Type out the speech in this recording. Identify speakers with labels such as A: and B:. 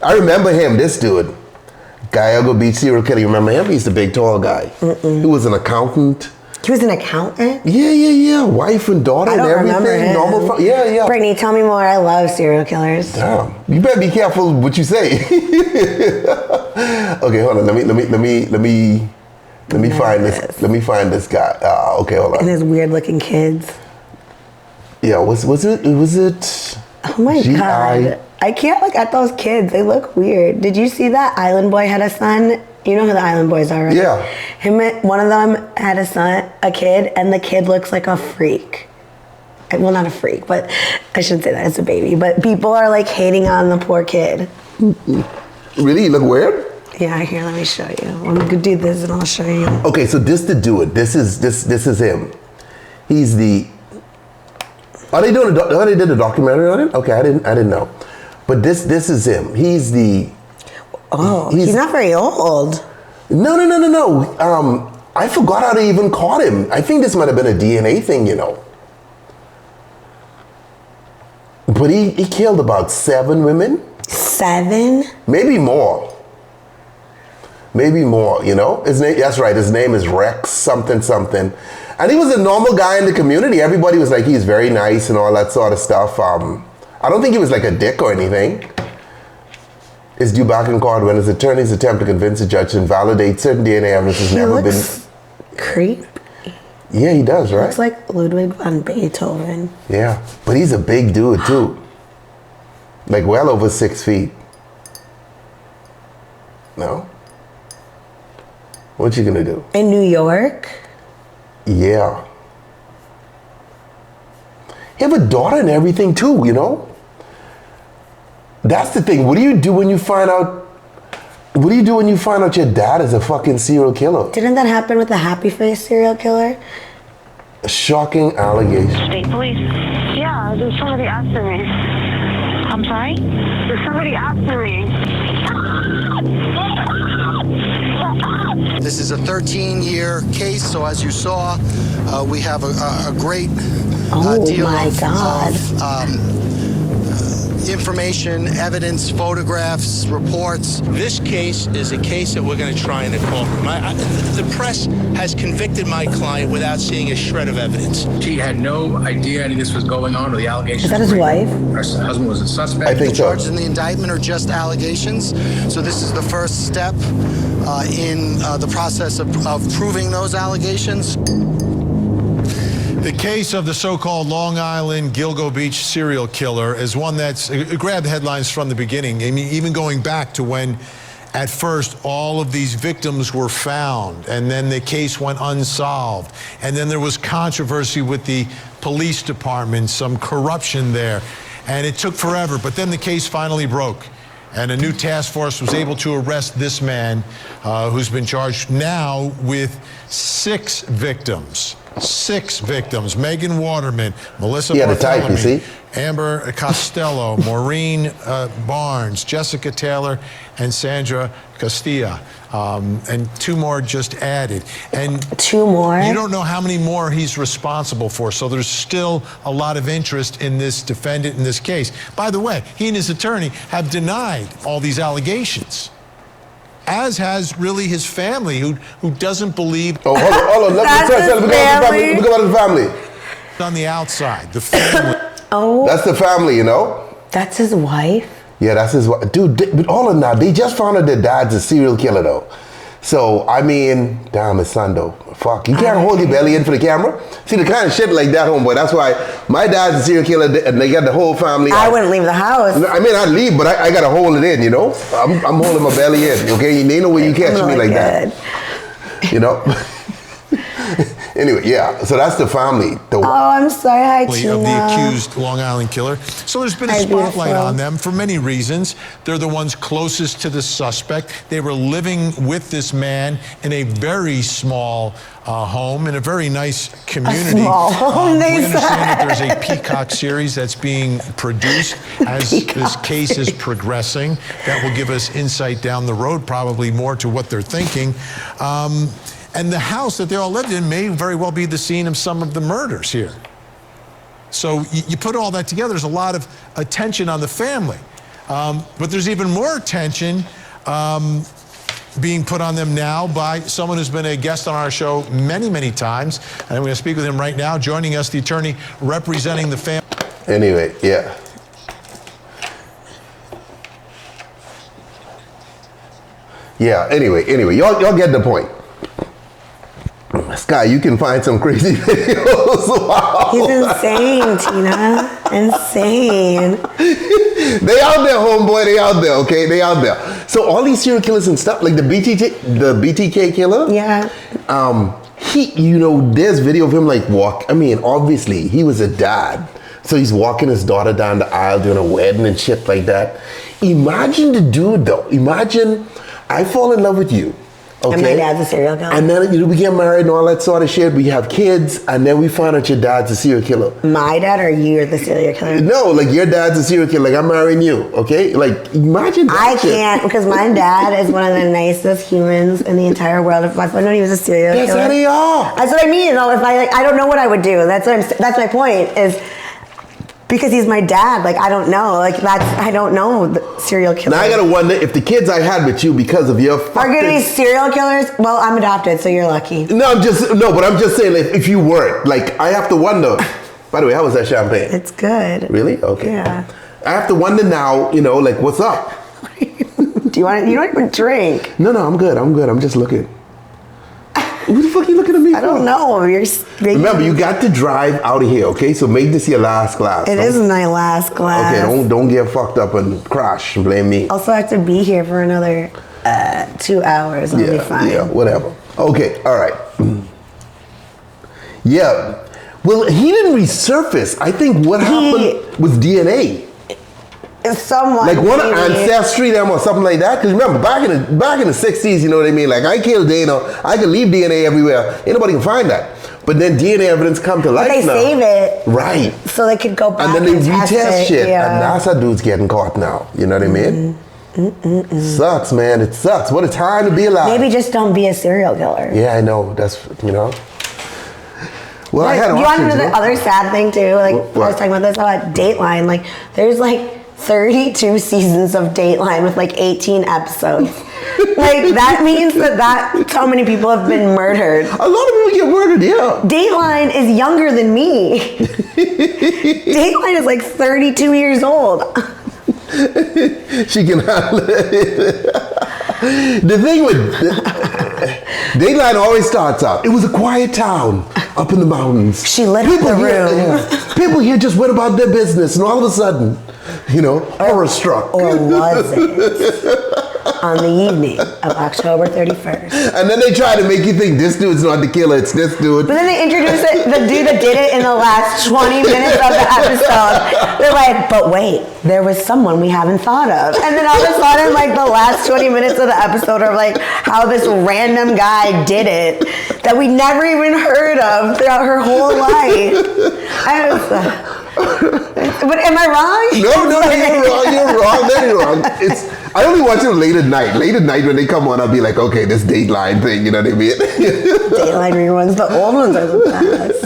A: I remember him, this dude. Skyyjohn Beach serial killer. You remember him? He's the big tall guy. He was an accountant.
B: He was an accountant?
A: Yeah. Wife and daughter and everything.
B: Remember him.
A: Normal. Yeah.
B: Brittany, tell me more. I love serial killers.
A: Damn. You better be careful what you say. Okay, hold on. Let me find this. Let me find this guy. Okay, hold on.
B: And his weird looking kids.
A: Yeah, was it?
B: Oh my God. I can't look at those kids. They look weird. Did you see that Island Boy had a son? You know who the Island Boys are, right?
A: Yeah.
B: One of them had a kid, and the kid looks like a freak. Well, not a freak, but I shouldn't say that. It's a baby. But people are like hating on the poor kid.
A: Really? You look weird?
B: Yeah, here, let me show you. I'm gonna do this and I'll show you.
A: Okay, so this to do it. This is him. He's the. Are they doing? They did a documentary on it? Okay, I didn't know. But this is him. He's the.
B: Oh, he's not very old.
A: No. I forgot how they even caught him. I think this might have been a DNA thing, you know. But he killed about 7 women.
B: 7?
A: Maybe more, you know? That's right, his name is Rex something. And he was a normal guy in the community. Everybody was like, he's very nice and all that sort of stuff. I don't think he was like a dick or anything. Is due back in court when his attorneys attempt to convince the judge to invalidate certain DNA evidence has never been.
B: Creepy.
A: Yeah, he does, right?
B: Looks like Ludwig van Beethoven.
A: Yeah, but he's a big dude too. Like well over 6 feet. No? What you gonna do?
B: In New York?
A: Yeah. He have a daughter and everything too, you know? That's the thing. What do you do when you find out your dad is a fucking serial killer?
B: Didn't that happen with the Happy Face serial killer?
A: A shocking allegation.
C: State police. Yeah, there's somebody after me. I'm sorry? There's somebody after me.
D: This is a 13-year case, so as you saw, we have a great deal of information, evidence, photographs, reports.
E: This case is a case that we're going to try in the courtroom. The press has convicted my client without seeing a shred of evidence.
F: She had no idea any of this was going on, or the allegations.
B: Is that his wife?
F: Her husband was a suspect.
A: I think
D: The
A: so.
D: charges in the indictment are just allegations, so this is the first step in the process of proving those allegations.
G: The case of the so-called Long Island Gilgo Beach serial killer is one that's grabbed headlines from the beginning. I mean, even going back to when, at first, all of these victims were found, and then the case went unsolved, and then there was controversy with the police department, some corruption there, and it took forever. But then the case finally broke, and a new task force was able to arrest this man, who's been charged now with 6 victims. 6 victims: Megan Waterman, Melissa Bartholomew, Amber Costello, Maureen Barnes, Jessica Taylor, and Sandra Castilla. And 2 more just added. And
B: 2 more?
G: You don't know how many more he's responsible for, so there's still a lot of interest in this defendant in this case. By the way, he and his attorney have denied all these allegations, as has really his family, who doesn't believe.
A: Oh, hold on. Let me go about the family.
G: On the outside, the family.
B: Oh.
A: That's the family, you know?
B: That's his wife?
A: Yeah, that's his wife. Dude, but all of now, they just found out their dad's a serial killer, though. So, I mean, damn, his son, though. Fuck, you can't hold your belly in for the camera. See, the kind of shit like that, homeboy, that's why my dad's a serial killer, and they got the whole family.
B: I wouldn't leave the house.
A: I mean, I'd leave, but I got to hold it in, you know? I'm holding my belly in, okay? They know where you catch me like that. You know? Anyway, yeah, so that's the family.
B: Oh, I'm sorry. Hi, Tina.
G: Of the accused Long Island killer. So there's been a spotlight on them for many reasons. They're the ones closest to the suspect. They were living with this man in a very small home in a very nice community.
B: A small home,
G: we understand that there's a Peacock series that's being produced as this case is progressing. That will give us insight down the road, probably more to what they're thinking. And the house that they all lived in may very well be the scene of some of the murders here. So you put all that together, there's a lot of attention on the family. But there's even more attention being put on them now by someone who's been a guest on our show many, many times. And I'm going to speak with him right now. Joining us, the attorney representing the family.
A: Anyway, yeah. Yeah, anyway, y'all get the point. Sky, you can find some crazy videos. Wow.
B: He's insane, Tina. Insane.
A: They out there, homeboy. They out there, okay? They out there. So all these serial killers and stuff, like the BTK killer.
B: Yeah.
A: There's video of him obviously he was a dad. So he's walking his daughter down the aisle during a wedding and shit like that. Imagine the dude though. Imagine I fall in love with you. Okay.
B: And my dad's a serial killer.
A: And then we get married and all that sort of shit. We have kids, and then we find out your dad's a serial killer.
B: My dad or you're the serial killer?
A: No, like your dad's a serial killer. Like I'm marrying you, okay? Like imagine that
B: I can't, because my dad is one of the nicest humans in the entire world. If I found out he was a serial killer.
A: That's how they are.
B: That's what I mean. If I don't know what I would do. That's my point is. Because he's my dad, I don't know. I don't know the serial killer.
A: Now I gotta wonder if the kids I had with you because of your
B: are gonna be serial killers. Well, I'm adopted, so you're lucky.
A: But I'm just saying if you weren't, I have to wonder. By the way, how was that champagne?
B: It's good.
A: Really? Okay.
B: Yeah.
A: I have to wonder now. What's up?
B: Do you want? You don't even drink.
A: No, I'm good. I'm just looking. Who the fuck are you looking at me for?
B: I don't know.
A: Remember, you got to drive out of here, okay? So make this your last glass.
B: It is my last glass.
A: Okay, don't get fucked up and crash and blame me.
B: Also, I have to be here for another 2 hours. I'll be fine.
A: Yeah, whatever. Okay, all right. Yeah. Well, he didn't resurface. I think what happened was DNA.
B: Someone
A: one ancestry them or something like that. Because remember, back in the 60s, you know what I mean? I killed Dana, I could leave DNA everywhere. Ain't nobody can find that. But then DNA evidence come to life now.
B: They save it.
A: Right.
B: So they could go back
A: and then they retest shit.
B: Yeah.
A: And NASA dude's getting caught now. You know what I mean? Sucks, man. It sucks. What a time to be alive.
B: Maybe just don't be a serial killer.
A: Yeah, I know. That's, Well, I had
B: you want to know the other sad thing too? I was talking about this about Dateline. There's 32 seasons of Dateline with 18 episodes. That means that so many people have been murdered.
A: A lot of people get murdered, yeah.
B: Dateline is younger than me. Dateline is 32 years old.
A: She can handle it. The thing with Dateline always starts out, it was a quiet town up in the mountains.
B: She lit up the room.
A: People here just went about their business, and all of a sudden, horror struck.
B: Or was it? On the evening of October 31st.
A: And then they try to make you think this dude's not the killer, it's this dude.
B: But then they introduce the dude that did it in the last 20 minutes of the episode. They're but wait, there was someone we haven't thought of. And then all of a sudden, the last 20 minutes of the episode are how this random guy did it that we never even heard of throughout her whole life. But am I wrong?
A: No, you're wrong. Very wrong. I only watch it late at night. Late at night when they come on, I'll be okay, this Dateline thing, you know what I mean?
B: Dateline reruns, the old ones are the best.